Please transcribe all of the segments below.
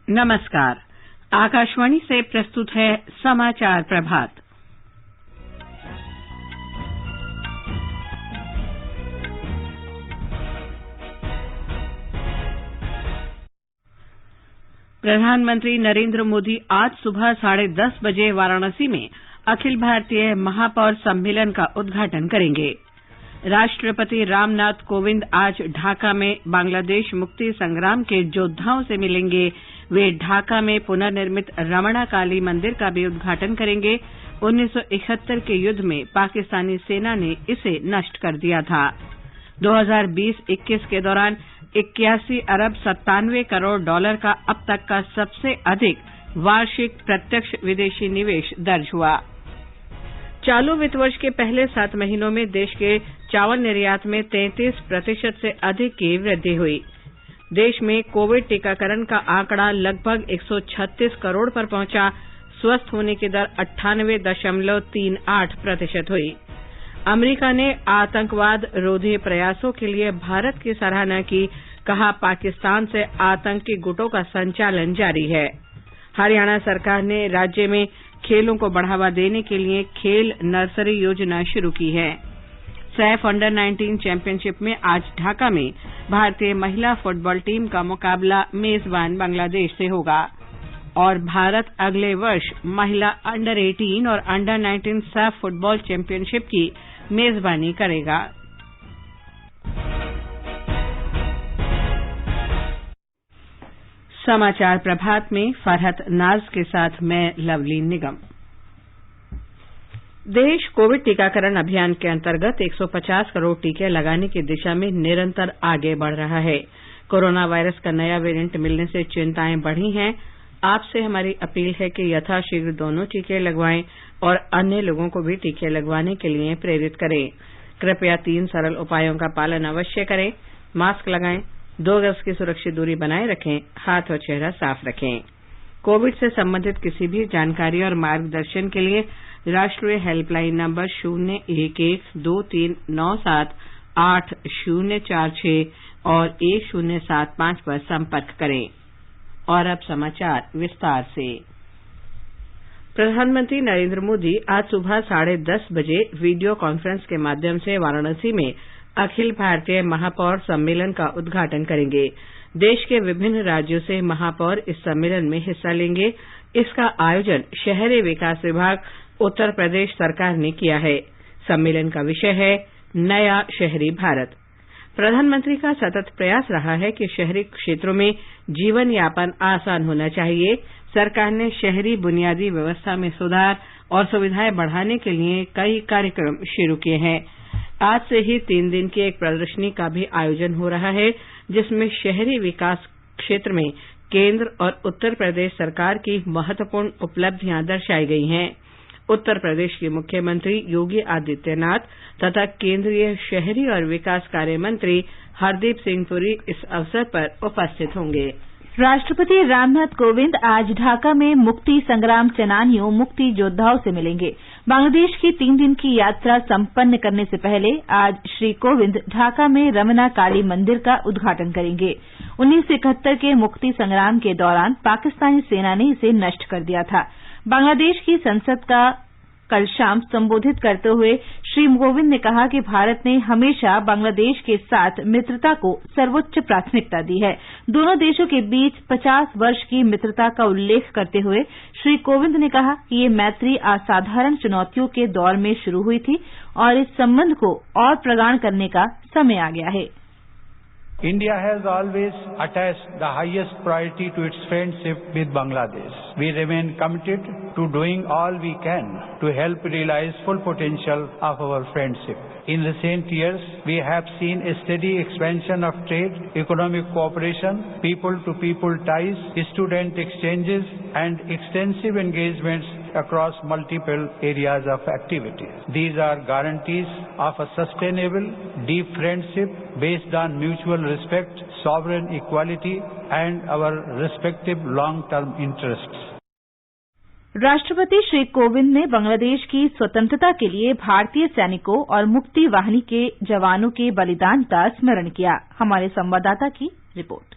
नमस्कार। आकाशवाणी से प्रस्तुत है समाचार प्रभात। प्रधानमंत्री नरेंद्र मोदी आज सुबह 10:30 बजे वाराणसी में अखिल भारतीय महापौर सम्मेलन का उद्घाटन करेंगे। राष्ट्रपति रामनाथ कोविंद आज ढाका में बांग्लादेश मुक्ति संग्राम के योद्धाओं से मिलेंगे। वे ढाका में पुनर्निर्मित रमणा काली मंदिर का भी उद्घाटन करेंगे। 1971 के युद्ध में पाकिस्तानी सेना ने इसे नष्ट कर दिया था। 2020-21 के दौरान 81 अरब 97 करोड़ डॉलर का अब तक का सबसे अधिक वार्षिक प्रत्यक्ष विदेशी निवेश दर्ज हुआ। चालू वित्त वर्ष के पहले 7 महीनों में देश के चावल निर्यात में 33% से अधिक की वृद्धि हुई। देश में कोविड टीकाकरण का आंकड़ा लगभग 136 करोड़ पर पहुंचा। स्वस्थ होने की दर 98.38% हुई। अमेरिका ने आतंकवाद रोधी प्रयासों के लिए भारत की सराहना की। कहा, पाकिस्तान से आतंकी गुटों का संचालन जारी है। हरियाणा सरकार ने राज्य में खेलों को बढ़ावा देने के लिए खेल नर्सरी योजना शुरू की है। सैफ अंडर-19 चैंपियनशिप में आज ढाका में भारतीय महिला फुटबॉल टीम का मुकाबला मेजबान बांग्लादेश से होगा और भारत अगले वर्ष महिला अंडर-18 और अंडर-19 सैफ फुटबॉल चैंपियनशिप की मेजबानी करेगा। समाचार प्रभात में फरहत नाज के साथ मैं लवली निगम। देश कोविड टीकाकरण अभियान के अंतर्गत 150 करोड़ टीके लगाने की दिशा में निरंतर आगे बढ़ रहा है। कोरोना वायरस का नया वेरिएंट मिलने से चिंताएं बढ़ी हैं। आपसे हमारी अपील है कि यथाशीघ्र दोनों टीके लगवाएं और अन्य लोगों को भी टीके लगवाने के लिए प्रेरित करें। कृपया 3 सरल उपायों का पालन अवश्य करें। मास्क लगाएं, 2 गज की सुरक्षित दूरी बनाए रखें, हाथ और चेहरा साफ रखें। कोविड से संबंधित किसी भी जानकारी और मार्गदर्शन के लिए राष्ट्रीय हेल्पलाइन नंबर 011-2397-8046 और 1075 पर संपर्क करें। और अब समाचार विस्तार से। प्रधानमंत्री नरेंद्र मोदी आज सुबह 10:30 बजे वीडियो कॉन्फ्रेंस के माध्यम से वाराणसी में अखिल भारतीय महापौर सम्मेलन का उद्घाटन करेंगे। देश के विभिन्न राज्यों से महापौर इस सम्मेलन में हिस्सा लेंगे। इसका आयोजन शहरी विकास विभाग उत्तर प्रदेश सरकार ने किया है। सम्मेलन का विषय है नया शहरी भारत। प्रधानमंत्री का सतत प्रयास रहा है कि शहरी क्षेत्रों में जीवन यापन आसान होना चाहिए। सरकार ने शहरी बुनियादी व्यवस्था में सुधार और सुविधाएं बढ़ाने के लिए कई कार्यक्रम शुरू किए हैं। आज से ही 3 दिन की एक प्रदर्शनी का भी आयोजन हो रहा है, जिसमें शहरी विकास क्षेत्र में केंद्र और उत्तर प्रदेश सरकार की महत्वपूर्ण उपलब्धियां दर्शाई गई हैं। उत्तर प्रदेश के मुख्यमंत्री योगी आदित्यनाथ तथा केंद्रीय शहरी और विकास कार्य मंत्री हरदीप सिंह पुरी इस अवसर पर उपस्थित होंगे। राष्ट्रपति रामनाथ कोविंद आज ढाका में मुक्ति संग्राम सेनानियों मुक्ति योद्धाओं से मिलेंगे। बांग्लादेश की 3 दिन की यात्रा संपन्न करने से पहले आज श्री कोविंद ढाका में रमना काली मंदिर का उद्घाटन करेंगे। 1971 के मुक्ति संग्राम के दौरान पाकिस्तानी सेना ने इसे नष्ट कर दिया था। बांग्लादेश की संसद का कल शाम संबोधित करते हुए श्री कोविंद ने कहा कि भारत ने हमेशा बांग्लादेश के साथ मित्रता को सर्वोच्च प्राथमिकता दी है। दोनों देशों के बीच 50 वर्ष की मित्रता का उल्लेख करते हुए श्री कोविंद ने कहा कि ये मैत्री असाधारण चुनौतियों के दौर में शुरू हुई थी और इस संबंध को और प्रगाढ़ करने का समय आ गया है। India has always attached the highest priority to its friendship with Bangladesh. We remain committed to doing all we can to help realize full potential of our friendship. In recent years, we have seen a steady expansion of trade, economic cooperation, people-to-people ties, student exchanges, and extensive engagements across multiple areas of activity. These are guarantees of a sustainable, deep friendship based on mutual respect, sovereign equality, and our respective long-term interests. राष्ट्रपति श्री कोविंद ने बांग्लादेश की स्वतंत्रता के लिए भारतीय सैनिकों और मुक्ति वाहिनी के जवानों के बलिदान का स्मरण किया। हमारे संवाददाता की रिपोर्ट।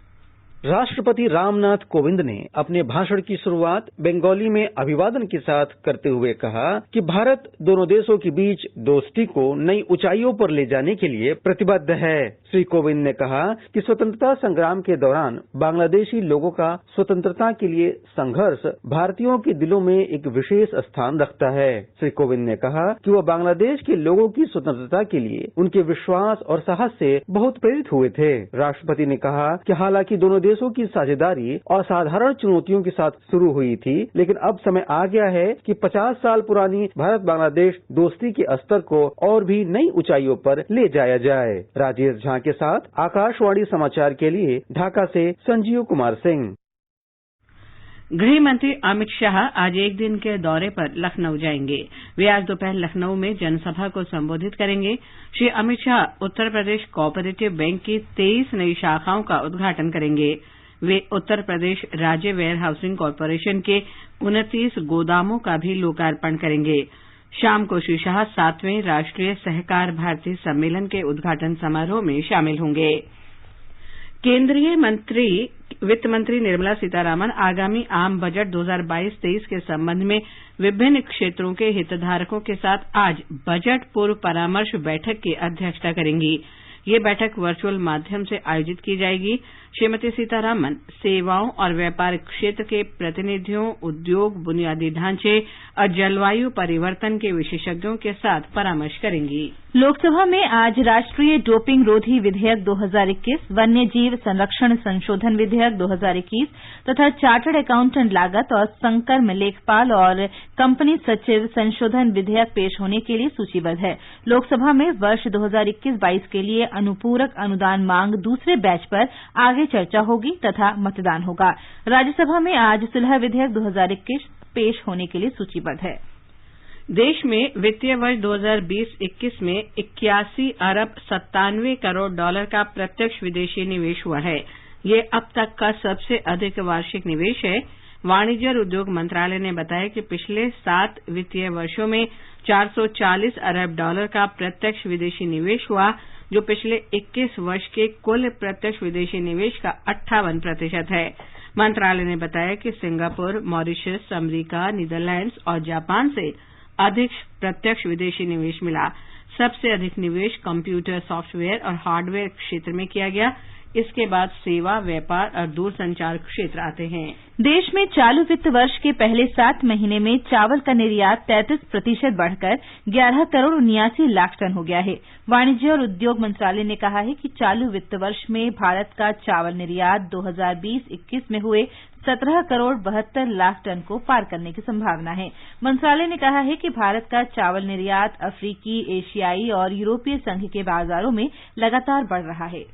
राष्ट्रपति रामनाथ कोविंद ने अपने भाषण की शुरुआत बंगाली में अभिवादन के साथ करते हुए कहा कि भारत दोनों देशों के बीच दोस्ती को नई ऊंचाइयों पर ले जाने के लिए प्रतिबद्ध है। श्री कोविंद ने कहा कि स्वतंत्रता संग्राम के दौरान बांग्लादेशी लोगों का स्वतंत्रता के लिए संघर्ष भारतीयों के दिलों में एक विशेष स्थान रखता है। श्री कोविंद ने कहा कि वह बांग्लादेश के लोगों की स्वतंत्रता के लिए उनके विश्वास और साहस से बहुत प्रेरित हुए थे। राष्ट्रपति ने कहा कि हालांकि दोनों देशों की साझेदारी असाधारण चुनौतियों के साथ शुरू हुई थी, लेकिन अब समय आ गया है कि 50 साल पुरानी भारत बांग्लादेश दोस्ती के स्तर को और भी नई ऊंचाइयों पर ले जाया जाए। राजेश झा के साथ आकाशवाणी समाचार के लिए ढाका से संजीव कुमार सिंह। गृह मंत्री अमित शाह आज एक दिन के दौरे पर लखनऊ जाएंगे। वे आज दोपहर लखनऊ में जनसभा को संबोधित करेंगे। श्री अमित शाह उत्तर प्रदेश कोऑपरेटिव बैंक की 23 नई शाखाओं का उद्घाटन करेंगे। वे उत्तर प्रदेश राज्य वेयर हाउसिंग कॉरपोरेशन के 29 गोदामों का भी लोकार्पण करेंगे। शाम को श्री शाह 7वें राष्ट्रीय सहकार भारती सम्मेलन के उद्घाटन समारोह में शामिल होंगे। केंद्रीय वित्त मंत्री निर्मला सीतारामन आगामी आम बजट 2022-23 के संबंध में विभिन्न क्षेत्रों के हितधारकों के साथ आज बजट पूर्व परामर्श बैठक की अध्यक्षता करेंगी। ये बैठक वर्चुअल माध्यम से आयोजित की जाएगी। श्रीमती सीतारामन सेवाओं और व्यापार क्षेत्र के प्रतिनिधियों, उद्योग, बुनियादी ढांचे और जलवायु परिवर्तन के विशेषज्ञों के साथ परामर्श करेंगी। लोकसभा में आज राष्ट्रीय डोपिंग रोधी विधेयक 2021, वन्य जीव संरक्षण संशोधन विधेयक 2021 तथा चार्टर्ड अकाउंटेंट लागत और संकर्म लेखपाल और कंपनी सचिव संशोधन विधेयक पेश होने के लिए सूचीबद्ध है। लोकसभा में वर्ष 2021-22 के लिए अनुपूरक अनुदान मांग दूसरे बैच पर आगे चर्चा होगी तथा मतदान होगा। राज्यसभा में आज सुलह विधेयक 2021 पेश होने के लिए सूचीबद्ध है। देश में वित्तीय वर्ष 2020-21 में 81 अरब 97 करोड़ डॉलर का प्रत्यक्ष विदेशी निवेश हुआ है। ये अब तक का सबसे अधिक वार्षिक निवेश है। वाणिज्य और उद्योग मंत्रालय ने बताया कि पिछले 7 वित्तीय वर्षों में 440 अरब डॉलर का प्रत्यक्ष विदेशी निवेश हुआ, जो पिछले 21 वर्ष के कुल प्रत्यक्ष विदेशी निवेश का 58% है। मंत्रालय ने बताया कि सिंगापुर, मॉरिशस, अमरीका, नीदरलैंड्स और जापान से अधिक प्रत्यक्ष विदेशी निवेश मिला। सबसे अधिक निवेश कंप्यूटर, सॉफ्टवेयर और हार्डवेयर क्षेत्र में किया गया। इसके बाद सेवा, व्यापार और दूरसंचार क्षेत्र आते हैं। देश में चालू वित्त वर्ष के पहले 7 महीने में चावल का निर्यात 33% बढ़कर 11 करोड़ 79 लाख टन हो गया है। वाणिज्य और उद्योग मंत्रालय ने कहा है कि चालू वित्त वर्ष में भारत का चावल निर्यात 2020-21 में हुए 17 करोड़ 72 लाख टन को पार करने की संभावना है। मंत्रालय ने कहा है कि भारत का चावल निर्यात अफ्रीकी, एशियाई और यूरोपीय संघ के बाजारों में लगातार बढ़ रहा है।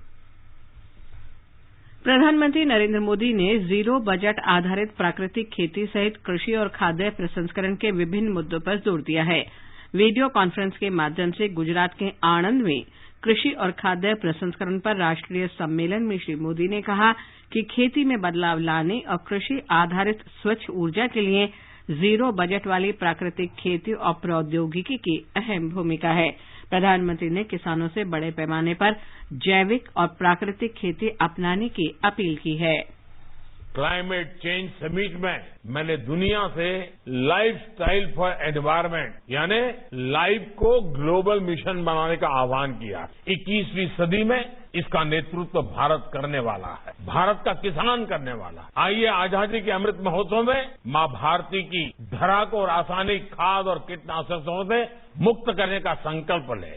प्रधानमंत्री नरेंद्र मोदी ने जीरो बजट आधारित प्राकृतिक खेती सहित कृषि और खाद्य प्रसंस्करण के विभिन्न मुद्दों पर जोर दिया है। वीडियो कॉन्फ्रेंस के माध्यम से गुजरात के आणंद में कृषि और खाद्य प्रसंस्करण पर राष्ट्रीय सम्मेलन में श्री मोदी ने कहा कि खेती में बदलाव लाने और कृषि आधारित स्वच्छ ऊर्जा के लिए जीरो बजट वाली प्राकृतिक खेती और प्रौद्योगिकी की अहम भूमिका है। प्रधानमंत्री ने किसानों से बड़े पैमाने पर जैविक और प्राकृतिक खेती अपनाने की अपील की है। क्लाइमेट चेंज समिट में मैंने दुनिया से लाइफस्टाइल फॉर एनवायरमेंट यानी लाइफ को ग्लोबल मिशन बनाने का आह्वान किया। 21वीं सदी में इसका नेतृत्व भारत करने वाला है, भारत का किसान करने वाला है। आइए आजादी के अमृत महोत्सव में मां भारती की धरा को रासायनिक खाद और कीटनाशकों से मुक्त करने का संकल्प लें।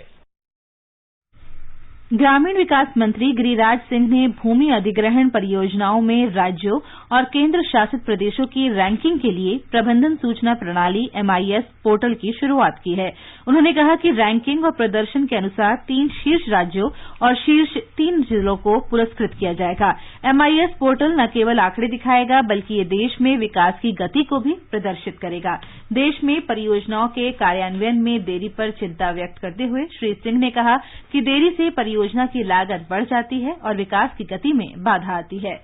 ग्रामीण विकास मंत्री गिरिराज सिंह ने भूमि अधिग्रहण परियोजनाओं में राज्यों और केंद्र शासित प्रदेशों की रैंकिंग के लिए प्रबंधन सूचना प्रणाली MIS पोर्टल की शुरुआत की है। उन्होंने कहा कि रैंकिंग और प्रदर्शन के अनुसार 3 शीर्ष राज्यों और शीर्ष 3 जिलों को पुरस्कृत किया जाएगा। MIS पोर्टल न केवल आंकड़े दिखाएगा बल्कि ये देश में विकास की गति को भी प्रदर्शित करेगा। देश में परियोजनाओं के कार्यान्वयन में देरी पर चिंता व्यक्त करते हुए श्री सिंह ने कहा कि देरी से परियोजना की लागत बढ़ जाती है और विकास की गति में बाधा आती है।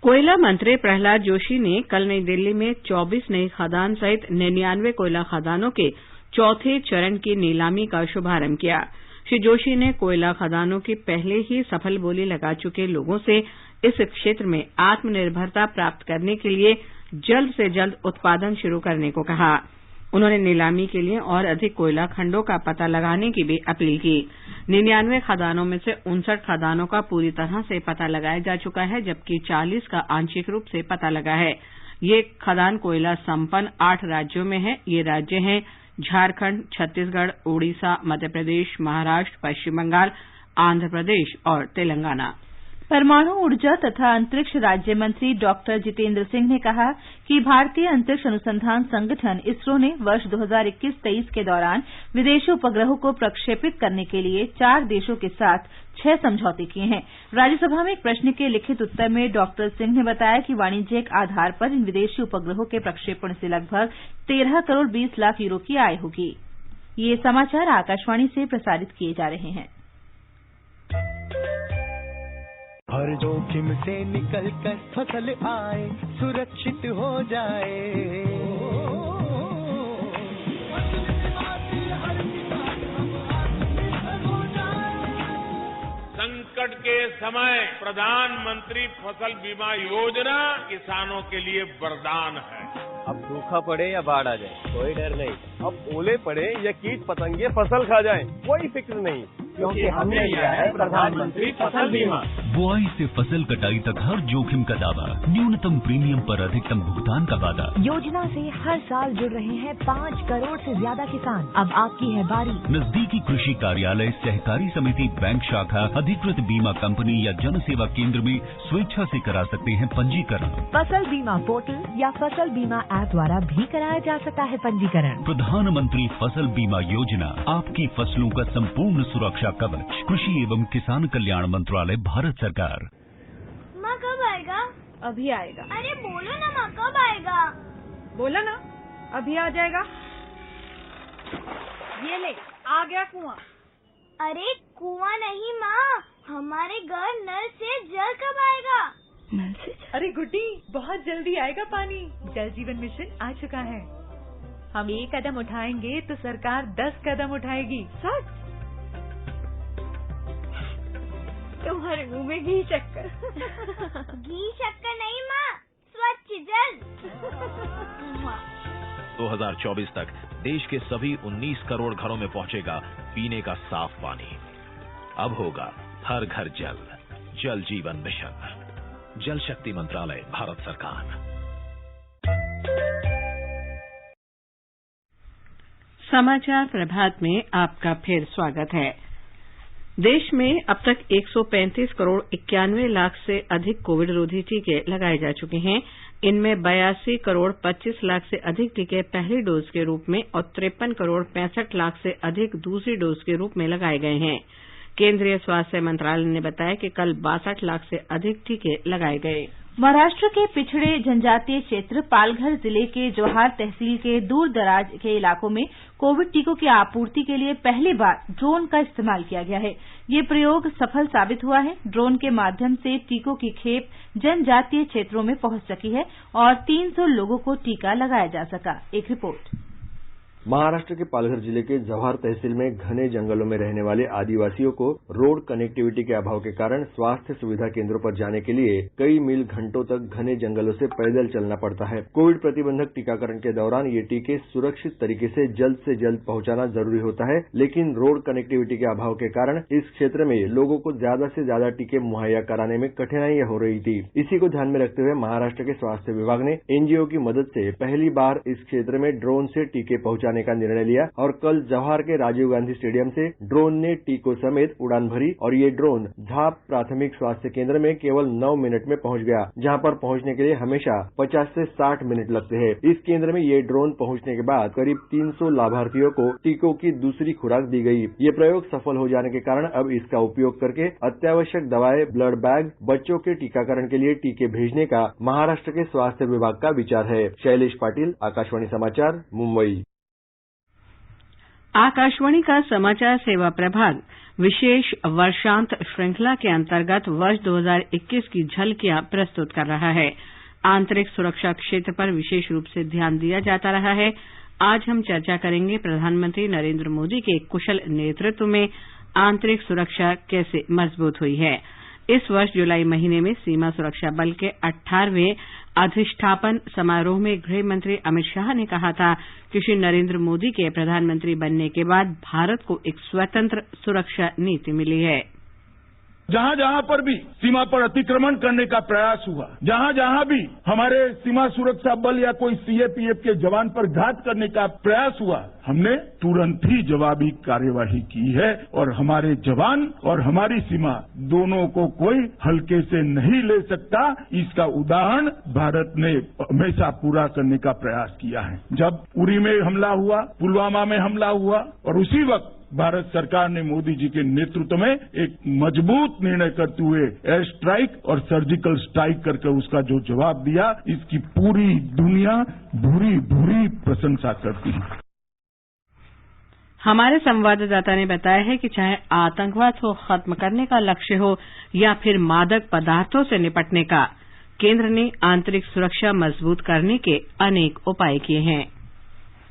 कोयला मंत्री प्रहलाद जोशी ने कल नई दिल्ली में 24 नई खदान सहित 99 कोयला खदानों के चौथे चरण की नीलामी का शुभारंभ किया। श्री जोशी ने कोयला खदानों की पहले ही सफल बोली लगा चुके लोगों से इस क्षेत्र में आत्मनिर्भरता प्राप्त करने के लिए जल्द से जल्द उत्पादन शुरू करने को कहा। उन्होंने नीलामी के लिए और अधिक कोयला खंडों का पता लगाने की भी अपील की। 99 खदानों में से 59 खदानों का पूरी तरह से पता लगाया जा चुका है, जबकि 40 का आंशिक रूप से पता लगा है। ये खदान कोयला संपन्न 8 राज्यों में है। ये राज्य हैं झारखंड, छत्तीसगढ़, ओडिशा, मध्य प्रदेश, महाराष्ट्र, पश्चिम बंगाल, आंध्र प्रदेश और तेलंगाना। परमाणु ऊर्जा तथा अंतरिक्ष राज्य मंत्री डॉक्टर जितेंद्र सिंह ने कहा कि भारतीय अंतरिक्ष अनुसंधान संगठन इसरो ने वर्ष 2021-23 के दौरान विदेशी उपग्रहों को प्रक्षेपित करने के लिए 4 देशों के साथ 6 समझौते किए हैं। राज्यसभा में एक प्रश्न के लिखित उत्तर में डॉक्टर सिंह ने बताया कि वाणिज्यिक आधार पर इन विदेशी उपग्रहों के प्रक्षेपण से लगभग 13 करोड़ 20 लाख यूरो की आय होगी। ये समाचार आकाशवाणी से प्रसारित किए जा रहे हैं। हर जोखिम से निकल कर फसल आए, सुरक्षित हो जाए। संकट के समय प्रधानमंत्री फसल बीमा योजना किसानों के लिए वरदान है। अब सूखा पड़े या बाढ़ आ जाए, कोई डर नहीं। अब ओले पड़े या कीट पतंगे फसल खा जाए, कोई फिक्र नहीं, क्योंकि हमने लिया है प्रधानमंत्री फसल बीमा। बुआई से फसल कटाई तक हर जोखिम का दावा, न्यूनतम प्रीमियम पर अधिकतम भुगतान का वादा। योजना से हर साल जुड़ रहे हैं 5 करोड़ से ज्यादा किसान। अब आपकी है बारी। नजदीकी कृषि कार्यालय, सहकारी समिति, बैंक शाखा, अधिकृत बीमा कंपनी या जन सेवा केंद्र में स्वेच्छा से करा सकते हैं पंजीकरण। फसल बीमा पोर्टल या फसल बीमा ऐप द्वारा भी कराया जा सकता है पंजीकरण। प्रधानमंत्री फसल बीमा योजना, आपकी फसलों का संपूर्ण सुरक्षा कवच। कृषि एवं किसान कल्याण मंत्रालय, भारत सरकार। माँ कब आएगा? अभी आएगा। अरे बोलो ना माँ, कब आएगा? बोला ना, अभी आ जाएगा। ये ले, आ गया कुआं। अरे कुआं नहीं माँ, हमारे घर नल से जल कब आएगा? नल से? अरे गुड्डी, बहुत जल्दी आएगा पानी। जल जीवन मिशन आ चुका है। हम 1 कदम उठाएंगे तो सरकार 10 कदम उठाएगी। सच? तुम्हारे मुंह में घी शक्कर। घी शक्कर नहीं माँ, स्वच्छ जल। 2024 तक देश के सभी 19 करोड़ घरों में पहुंचेगा पीने का साफ पानी। अब होगा हर घर जल। जल जीवन मिशन, जल शक्ति मंत्रालय, भारत सरकार। समाचार प्रभात में आपका फिर स्वागत है। देश में अब तक 135 करोड़ 91 लाख से अधिक कोविड रोधी टीके लगाए जा चुके हैं। इनमें 82 करोड़ 25 लाख से अधिक टीके पहली डोज के रूप में और 53 करोड़ 65 लाख से अधिक दूसरी डोज के रूप में लगाए गए हैं। केंद्रीय स्वास्थ्य मंत्रालय ने बताया कि कल 62 लाख से अधिक टीके लगाए गए। महाराष्ट्र के पिछड़े जनजातीय क्षेत्र पालघर जिले के जवाहर तहसील के दूर दराज के इलाकों में कोविड टीकों की आपूर्ति के लिए पहली बार ड्रोन का इस्तेमाल किया गया है। ये प्रयोग सफल साबित हुआ है। ड्रोन के माध्यम से टीकों की खेप जनजातीय क्षेत्रों में पहुंच सकी है और 300 लोगों को टीका लगाया जा सका। एक रिपोर्ट। महाराष्ट्र के पालघर जिले के जवाहर तहसील में घने जंगलों में रहने वाले आदिवासियों को रोड कनेक्टिविटी के अभाव के कारण स्वास्थ्य सुविधा केंद्रों पर जाने के लिए कई मील घंटों तक घने जंगलों से पैदल चलना पड़ता है। कोविड प्रतिबंधक टीकाकरण के दौरान ये टीके सुरक्षित तरीके से जल्द पहुंचाना जरूरी होता है, लेकिन रोड कनेक्टिविटी के अभाव के कारण इस क्षेत्र में लोगों को ज्यादा से ज्यादा टीके मुहैया कराने में कठिनाइयां हो रही थी। इसी को ध्यान में रखते हुए महाराष्ट्र के स्वास्थ्य विभाग ने एनजीओ की मदद से पहली बार इस क्षेत्र में ड्रोन से टीके पहुंचाने का निर्णय लिया और कल जवाहर के राजीव गांधी स्टेडियम से ड्रोन ने टीकों समेत उड़ान भरी और ये ड्रोन झाप प्राथमिक स्वास्थ्य केंद्र में केवल 9 मिनट में पहुंच गया, जहां पर पहुंचने के लिए हमेशा 50 से 60 मिनट लगते हैं। इस केंद्र में ये ड्रोन पहुंचने के बाद करीब 300 लाभार्थियों को टीकों की दूसरी खुराक दी गई। ये प्रयोग सफल हो जाने के कारण अब इसका उपयोग करके अत्यावश्यक दवाएं, ब्लड बैग, बच्चों के टीकाकरण के लिए टीके भेजने का महाराष्ट्र के स्वास्थ्य विभाग का विचार है। शैलेश पाटिल, आकाशवाणी समाचार, मुंबई। आकाशवाणी का समाचार सेवा प्रभाग विशेष वर्षांत श्रृंखला के अंतर्गत वर्ष 2021 की झलकियां प्रस्तुत कर रहा है। आंतरिक सुरक्षा क्षेत्र पर विशेष रूप से ध्यान दिया जाता रहा है। आज हम चर्चा करेंगे प्रधानमंत्री नरेंद्र मोदी के कुशल नेतृत्व में आंतरिक सुरक्षा कैसे मजबूत हुई है। इस वर्ष जुलाई महीने में सीमा सुरक्षा बल के 18वें अधिष्ठापन समारोह में गृह मंत्री अमित शाह ने कहा था कि श्री नरेंद्र मोदी के प्रधानमंत्री बनने के बाद भारत को एक स्वतंत्र सुरक्षा नीति मिली है। जहां जहां पर भी सीमा पर अतिक्रमण करने का प्रयास हुआ, जहां जहां भी हमारे सीमा सुरक्षा बल या कोई सीएपीएफ के जवान पर घात करने का प्रयास हुआ, हमने तुरंत ही जवाबी कार्यवाही की है और हमारे जवान और हमारी सीमा दोनों को कोई हल्के से नहीं ले सकता। इसका उदाहरण भारत ने हमेशा पूरा करने का प्रयास किया है। जब उरी में हमला हुआ, पुलवामा में हमला हुआ और उसी वक्त भारत सरकार ने मोदी जी के नेतृत्व में एक मजबूत निर्णय करते हुए एयर स्ट्राइक और सर्जिकल स्ट्राइक करके उसका जो जवाब दिया, इसकी पूरी दुनिया भूरी भूरी प्रशंसा करती है। हमारे संवाददाता ने बताया है कि चाहे आतंकवाद को खत्म करने का लक्ष्य हो या फिर मादक पदार्थों से निपटने का, केंद्र ने आंतरिक सुरक्षा मजबूत करने के अनेक उपाय किए हैं।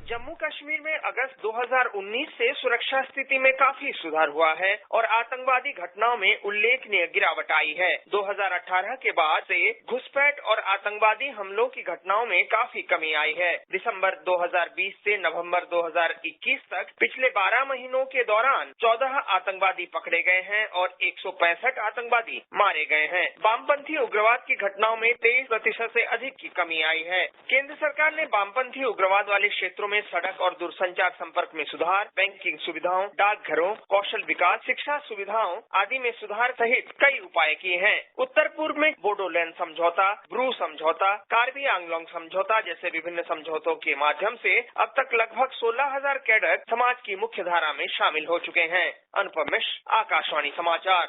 जम्मू कश्मीर में अगस्त 2019 से सुरक्षा स्थिति में काफी सुधार हुआ है और आतंकवादी घटनाओं में उल्लेखनीय गिरावट आई है। 2018 के बाद से घुसपैठ और आतंकवादी हमलों की घटनाओं में काफी कमी आई है। दिसंबर 2020 से नवंबर 2021 तक पिछले 12 महीनों के दौरान 14 आतंकवादी पकड़े गए हैं और 165 आतंकवादी मारे गए हैं। वामपंथी उग्रवाद की घटनाओं में 23% से अधिक की कमी आई है। केंद्र सरकार ने वामपंथी उग्रवाद वाले क्षेत्रों में सड़क और दूरसंचार संपर्क में सुधार, बैंकिंग सुविधाओं, डाकघरों, कौशल विकास, शिक्षा सुविधाओं आदि में सुधार सहित कई उपाय किए हैं। उत्तर पूर्व में बोडोलैंड समझौता, ब्रू समझौता, कार्बी आंगलोंग समझौता जैसे विभिन्न समझौतों के माध्यम से अब तक लगभग 16,000 कैडर समाज की मुख्य धारा में शामिल हो चुके हैं। अनुपम मिश्र, आकाशवाणी समाचार।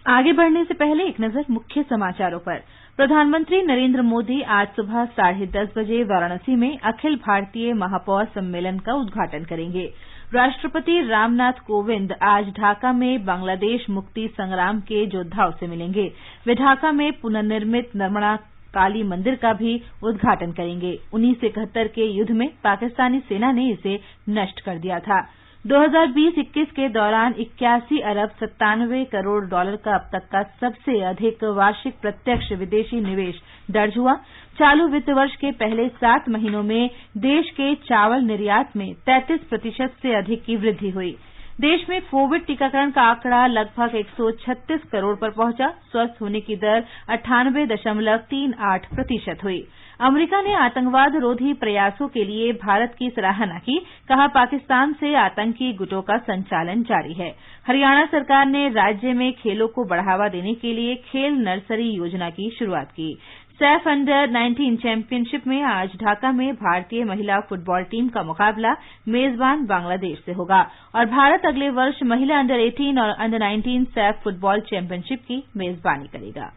आगे बढ़ने से पहले एक नजर मुख्य समाचारों पर। प्रधानमंत्री नरेंद्र मोदी आज सुबह 10:30 बजे वाराणसी में अखिल भारतीय महापौर सम्मेलन का उद्घाटन करेंगे। राष्ट्रपति रामनाथ कोविंद आज ढाका में बांग्लादेश मुक्ति संग्राम के योद्धाओं से मिलेंगे। वे ढाका में पुनर्निर्मित नर्मदा काली मंदिर का भी उद्घाटन करेंगे। 1971 के युद्ध में पाकिस्तानी सेना ने इसे नष्ट कर दिया था। 2020-21 के दौरान 81 अरब 97 करोड़ डॉलर का अब तक का सबसे अधिक वार्षिक प्रत्यक्ष विदेशी निवेश दर्ज हुआ। चालू वित्त वर्ष के पहले 7 महीनों में देश के चावल निर्यात में 33% से अधिक की वृद्धि हुई। देश में कोविड टीकाकरण का आंकड़ा लगभग 136 करोड़ पर पहुंचा। स्वस्थ होने की दर 98.38% हुई। अमेरिका ने आतंकवाद रोधी प्रयासों के लिए भारत की सराहना की। कहा, पाकिस्तान से आतंकी गुटों का संचालन जारी है। हरियाणा सरकार ने राज्य में खेलों को बढ़ावा देने के लिए खेल नर्सरी योजना की शुरुआत की। सैफ अंडर 19 चैंपियनशिप में आज ढाका में भारतीय महिला फुटबॉल टीम का मुकाबला मेजबान बांग्लादेश से होगा और भारत अगले वर्ष महिला अंडर 18 और अंडर 19 सैफ फुटबॉल चैंपियनशिप की मेजबानी करेगा।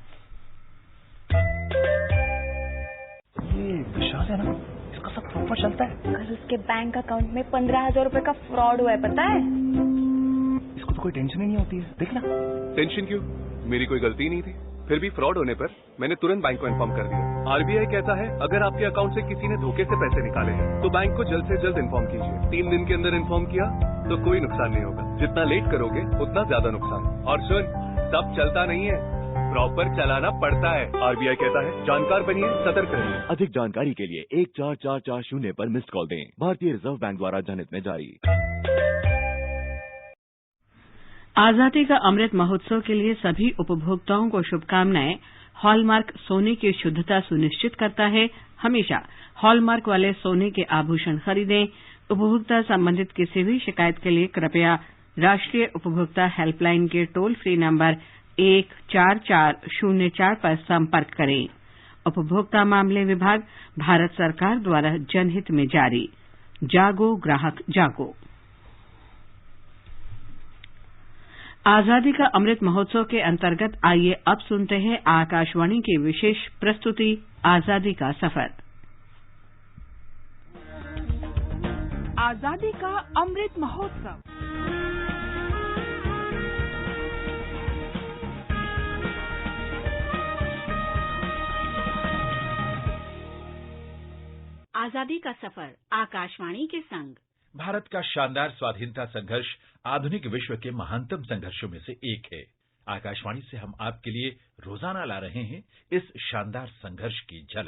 विशाल है ना, इसका सब प्रॉपर चलता है। कल उसके बैंक अकाउंट में 15,000 रुपए का फ्रॉड हुआ है, पता है? इसको तो कोई टेंशन ही नहीं होती है। देखना। टेंशन क्यों? मेरी कोई गलती नहीं थी। फिर भी फ्रॉड होने पर मैंने तुरंत बैंक को इन्फॉर्म कर दिया। आरबीआई कहता है, अगर आपके अकाउंट से किसी ने धोखे से पैसे निकाले हैं तो बैंक को जल्द से जल्द इन्फॉर्म कीजिए। 3 दिन के अंदर इन्फॉर्म किया तो कोई नुकसान नहीं होगा। जितना लेट करोगे उतना ज्यादा नुकसान। और सुन, सब चलता नहीं है, प्रॉपर चलाना पड़ता है। आरबीआई कहता है, जानकार बनिए, सतर्क रहिए। अधिक जानकारी के लिए 14440 पर मिस्ड कॉल दें। भारतीय रिजर्व बैंक द्वारा जनहित में जारी। आजादी का अमृत महोत्सव के लिए सभी उपभोक्ताओं को शुभकामनाएं। हॉलमार्क सोने की शुद्धता सुनिश्चित करता है। हमेशा हॉलमार्क वाले सोने के आभूषण खरीदें। उपभोक्ता संबंधित किसी भी शिकायत के लिए कृपया राष्ट्रीय उपभोक्ता हेल्पलाइन के टोल फ्री नंबर 14404 पर संपर्क करें। उपभोक्ता मामले विभाग, भारत सरकार द्वारा जनहित में जारी। जागो ग्राहक जागो। आजादी का अमृत महोत्सव के अंतर्गत आइए अब सुनते हैं आकाशवाणी की विशेष प्रस्तुति आजादी का सफर। आजादी का अमृत महोत्सव। आजादी का सफर आकाशवाणी के संग। भारत का शानदार स्वाधीनता संघर्ष आधुनिक विश्व के महानतम संघर्षों में से एक है। आकाशवाणी से हम आपके लिए रोजाना ला रहे हैं इस शानदार संघर्ष की झलक।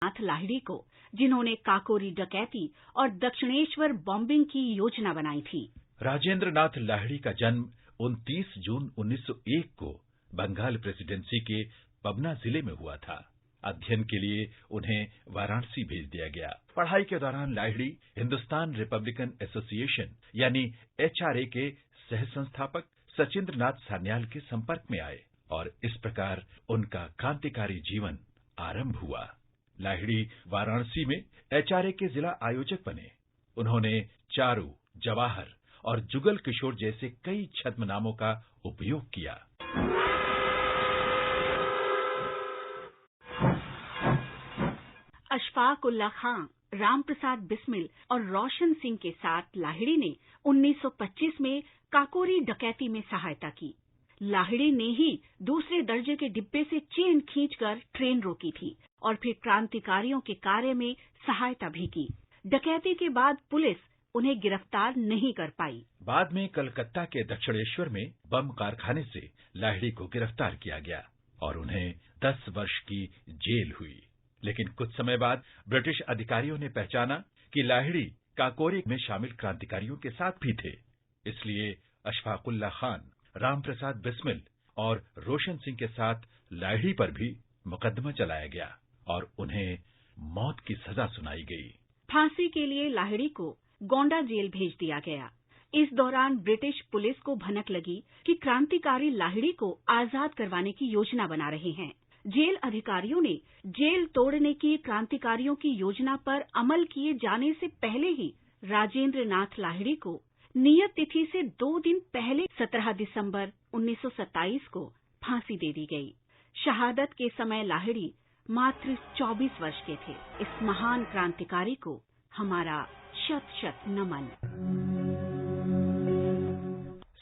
नाथ लाहिड़ी को, जिन्होंने काकोरी डकैती और दक्षिणेश्वर बॉम्बिंग की योजना बनाई थी। राजेंद्र नाथ लाहिड़ी का जन्म 29 जून 1901 को बंगाल प्रेसिडेंसी के पबना जिले में हुआ था। अध्ययन के लिए उन्हें वाराणसी भेज दिया गया। पढ़ाई के दौरान लाहिड़ी हिंदुस्तान रिपब्लिकन एसोसिएशन यानी HRA के सह संस्थापक सचिंद्र नाथ सान्याल के संपर्क में आए और इस प्रकार उनका क्रांतिकारी जीवन आरंभ हुआ। लाहिड़ी वाराणसी में HRA के जिला आयोजक बने। उन्होंने चारू, जवाहर और जुगल किशोर जैसे कई छद्म नामों का उपयोग किया। अशफाक उल्लाह खां, रामप्रसाद बिस्मिल और रोशन सिंह के साथ लाहिड़ी ने 1925 में काकोरी डकैती में सहायता की। लाहिड़ी ने ही दूसरे दर्जे के डिब्बे से चेन खींचकर ट्रेन रोकी थी और फिर क्रांतिकारियों के कार्य में सहायता भी की। डकैती के बाद पुलिस उन्हें गिरफ्तार नहीं कर पाई। बाद में कलकत्ता के दक्षिणेश्वर में बम कारखाने से लाहिड़ी को गिरफ्तार किया गया और उन्हें 10 वर्ष की जेल हुई। लेकिन कुछ समय बाद ब्रिटिश अधिकारियों ने पहचाना कि लाहिड़ी काकोरी में शामिल क्रांतिकारियों के साथ भी थे। इसलिए अशफाक उल्लाह खान, रामप्रसाद बिस्मिल और रोशन सिंह के साथ लाहिड़ी पर भी मुकदमा चलाया गया और उन्हें मौत की सजा सुनाई गई। फांसी के लिए लाहिड़ी को गोंडा जेल भेज दिया गया। इस दौरान ब्रिटिश पुलिस को भनक लगी कि क्रांतिकारी लाहिड़ी को आजाद करवाने की योजना बना रहे हैं। जेल अधिकारियों ने जेल तोड़ने की क्रांतिकारियों की योजना पर अमल किए जाने से पहले ही राजेंद्र नाथ लाहिड़ी को नियत तिथि से 2 दिन पहले 17 दिसंबर 1927 को फांसी दे दी गई। शहादत के समय लाहिड़ी मात्र 24 वर्ष के थे। इस महान क्रांतिकारी को हमारा शत-शत नमन।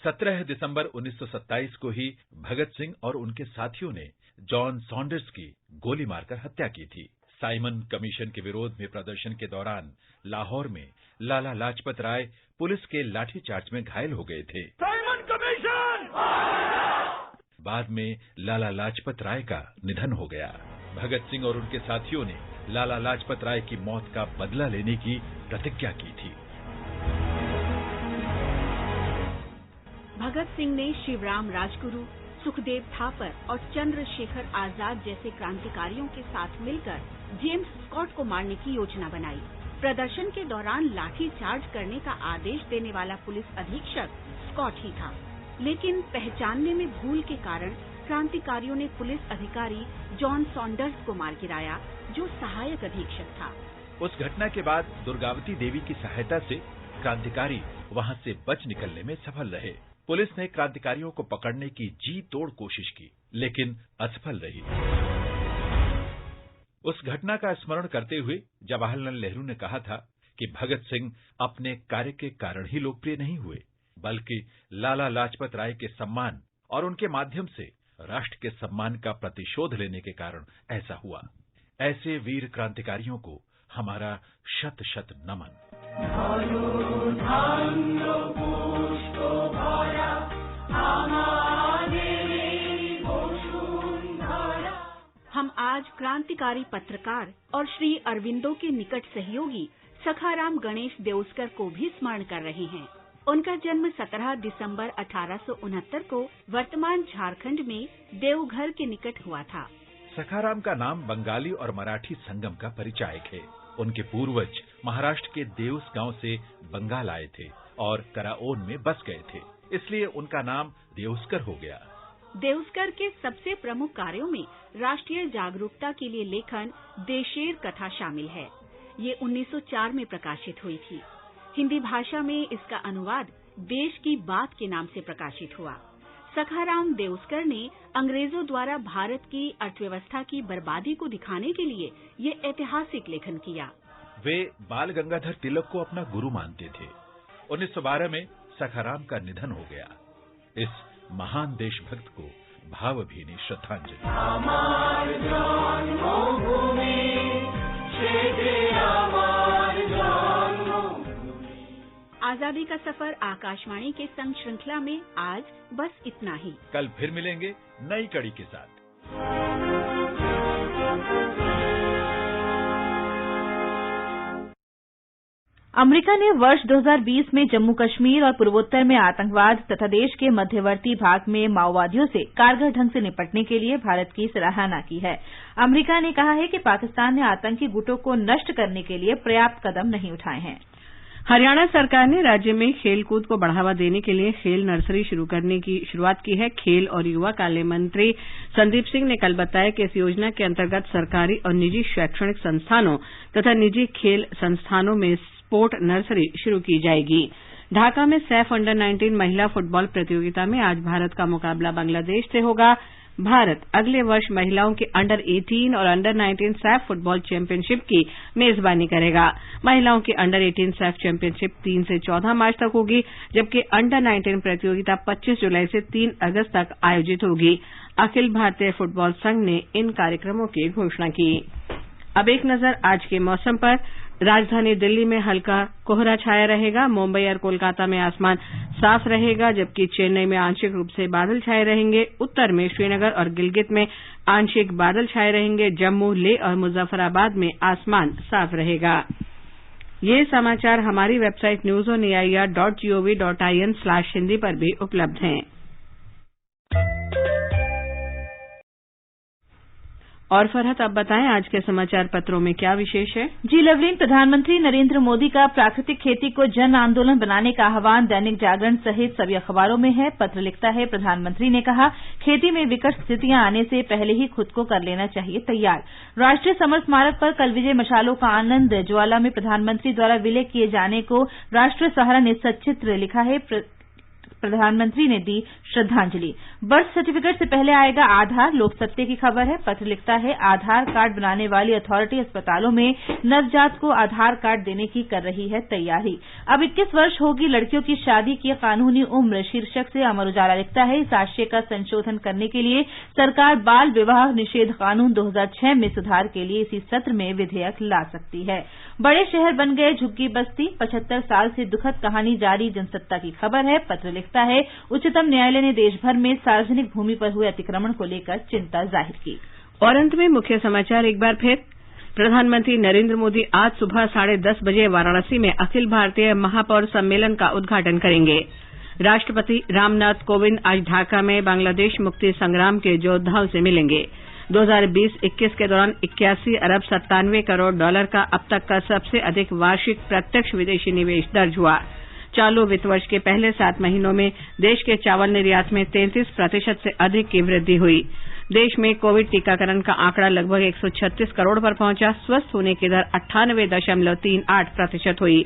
17 दिसंबर 1927 को ही भगत सिंह और उनके साथियों ने जॉन सॉन्डर्स की गोली मारकर हत्या की थी। साइमन कमीशन के विरोध में प्रदर्शन के दौरान लाहौर में लाला लाजपत राय पुलिस के लाठीचार्ज में घायल हो गए थे। Simon commission! बाद में लाला लाजपत राय का निधन हो गया। भगत सिंह और उनके साथियों ने लाला लाजपत राय की मौत का बदला लेने की प्रतिज्ञा की थी। भगत सिंह ने शिवराम राजगुरु, सुखदेव थापर और चंद्रशेखर आजाद जैसे क्रांतिकारियों के साथ मिलकर जेम्स स्कॉट को मारने की योजना बनाई। प्रदर्शन के दौरान लाठी चार्ज करने का आदेश देने वाला पुलिस अधीक्षक स्कॉट ही था, लेकिन पहचानने में भूल के कारण क्रांतिकारियों ने पुलिस अधिकारी जॉन सॉन्डर्स को मार गिराया, जो सहायक अधीक्षक था। उस घटना के बाद दुर्गावती देवी की सहायता से क्रांतिकारी वहां से बच निकलने में सफल रहे। पुलिस ने क्रांतिकारियों को पकड़ने की जी तोड़ कोशिश की, लेकिन असफल रही। उस घटना का स्मरण करते हुए जवाहरलाल नेहरू ने कहा था कि भगत सिंह अपने कार्य के कारण ही लोकप्रिय नहीं हुए, बल्कि लाला लाजपत राय के सम्मान और उनके माध्यम से राष्ट्र के सम्मान का प्रतिशोध लेने के कारण ऐसा हुआ। ऐसे वीर क्रांतिकारियों को हमारा शत शत नमन। हम आज क्रांतिकारी पत्रकार और श्री अरविंदो के निकट सहयोगी सखाराम गणेश देउस्कर को भी स्मरण कर रहे हैं। उनका जन्म 17 दिसंबर 1869 को वर्तमान झारखंड में देवघर के निकट हुआ था। सखाराम का नाम बंगाली और मराठी संगम का परिचायक है। उनके पूर्वज महाराष्ट्र के देउस गांव से बंगाल आए थे और कराओन में बस गए थे, इसलिए उनका नाम देउस्कर हो गया। देउस्कर के सबसे प्रमुख कार्यों में राष्ट्रीय जागरूकता के लिए लेखन देशेर कथा शामिल है। ये 1904 में प्रकाशित हुई थी। हिंदी भाषा में इसका अनुवाद देश की बात के नाम से प्रकाशित हुआ। सखाराम देउस्कर ने अंग्रेजों द्वारा भारत की अर्थव्यवस्था की बर्बादी को दिखाने के लिए ये ऐतिहासिक लेखन किया। वे बाल गंगाधर तिलक को अपना गुरु मानते थे। 1912 में सखाराम का निधन हो गया। इस महान देशभक्त को भावभीनी श्रद्धांजलि। आजादी का सफर आकाशवाणी के संग श्रृंखला में आज बस इतना ही। कल फिर मिलेंगे नई कड़ी के साथ। अमेरिका ने वर्ष 2020 में जम्मू कश्मीर और पूर्वोत्तर में आतंकवाद तथा देश के मध्यवर्ती भाग में माओवादियों से कारगर ढंग से निपटने के लिए भारत की सराहना की है। अमेरिका ने कहा है कि पाकिस्तान ने आतंकी गुटों को नष्ट करने के लिए पर्याप्त कदम नहीं उठाए हैं। हरियाणा सरकार ने राज्य में खेलकूद को बढ़ावा देने के लिए खेल नर्सरी शुरू करने की शुरुआत की है। खेल और युवा कल्याण मंत्री संदीप सिंह ने कल बताया कि इस योजना के अंतर्गत सरकारी और निजी शैक्षणिक संस्थानों तथा निजी खेल संस्थानों में स्पोर्ट नर्सरी शुरू की जाएगी। ढाका में सैफ अंडर-19 महिला फुटबॉल प्रतियोगिता में आज भारत का मुकाबला बांग्लादेश से होगा। भारत अगले वर्ष महिलाओं के अंडर-18 और अंडर-19 सैफ फुटबॉल चैंपियनशिप की मेजबानी करेगा। महिलाओं की अंडर-18 सैफ चैंपियनशिप 3 से 14 मार्च तक होगी, जबकि अंडर-19 प्रतियोगिता 25 जुलाई से 3 अगस्त तक आयोजित होगी। अखिल भारतीय फुटबॉल संघ ने इन कार्यक्रमों की घोषणा की। अब एक नजर आज के मौसम पर। राजधानी दिल्ली में हल्का कोहरा छाया रहेगा। मुंबई और कोलकाता में आसमान साफ रहेगा, जबकि चेन्नई में आंशिक रूप से बादल छाए रहेंगे। उत्तर में श्रीनगर और गिलगित में आंशिक बादल छाए रहेंगे। जम्मू, लेह और मुजफ्फराबाद में आसमान साफ रहेगा। ये समाचार हमारी वेबसाइट newsonair.gov.in/hindi पर भी उपलब्ध हैं। और फरहत, अब बताएं आज के समाचार पत्रों में क्या विशेष है। जी लवलीन, प्रधानमंत्री नरेंद्र मोदी का प्राकृतिक खेती को जन आंदोलन बनाने का आह्वान दैनिक जागरण सहित सभी अखबारों में है। पत्र लिखता है, प्रधानमंत्री ने कहा, खेती में विकट स्थितियां आने से पहले ही खुद को कर लेना चाहिए तैयार। राष्ट्रीय समर स्मारक पर कल विजय मशालों का आनंद। ज्वाला में प्रधानमंत्री द्वारा विलय किए जाने को राष्ट्रीय सहारा ने सचित्र लिखा है। प्रधानमंत्री ने दी श्रद्धांजलि। बर्थ सर्टिफिकेट से पहले आएगा आधार, लोक सत्य की खबर है। पत्र लिखता है, आधार कार्ड बनाने वाली अथॉरिटी अस्पतालों में नवजात को आधार कार्ड देने की कर रही है तैयारी। अब 21 वर्ष होगी लड़कियों की शादी की कानूनी उम्र, शीर्षक से अमर उजाला लिखता है, इस आशय का संशोधन करने के लिए सरकार बाल विवाह निषेध कानून 2006 में सुधार के लिए इसी सत्र में विधेयक ला सकती है। बड़े शहर बन गए झुग्गी बस्ती, 75 साल से दुखद कहानी जारी, जनसत्ता की खबर है। पत्र लिखता है, उच्चतम न्यायालय ने देश भर में सार्वजनिक भूमि पर हुए अतिक्रमण को लेकर चिंता जाहिर की। और अंत में मुख्य समाचार एक बार फिर। प्रधानमंत्री नरेंद्र मोदी आज सुबह 10:30 बजे वाराणसी में अखिल भारतीय महापौर सम्मेलन का उद्घाटन करेंगे। राष्ट्रपति रामनाथ कोविंद आज ढाका में बांग्लादेश मुक्ति संग्राम के योद्धाओं से मिलेंगे। 2020-21 के दौरान 81 अरब 97 करोड़ डॉलर का अब तक का सबसे अधिक वार्षिक प्रत्यक्ष विदेशी निवेश दर्ज हुआ। चालू वित्त वर्ष के पहले 7 महीनों में देश के चावल निर्यात में 33% से अधिक की वृद्धि हुई। देश में कोविड टीकाकरण का आंकड़ा लगभग 136 करोड़ पर पहुंचा। स्वस्थ होने की दर 98.38% हुई।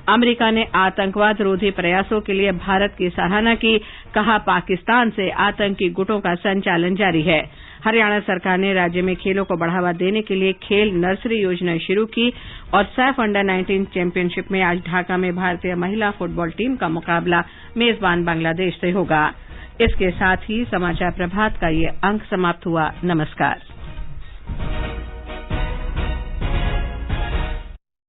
अमेरिका ने आतंकवाद रोधी प्रयासों के लिए भारत की सराहना की। कहा, पाकिस्तान से आतंकी गुटों का संचालन जारी है। हरियाणा सरकार ने राज्य में खेलों को बढ़ावा देने के लिए खेल नर्सरी योजना शुरू की। और सैफ अंडर-19 चैंपियनशिप में आज ढाका में भारतीय महिला फुटबॉल टीम का मुकाबला मेजबान बांग्लादेश से होगा। इसके साथ ही समाचार प्रभात का ये अंक समाप्त हुआ। नमस्कार।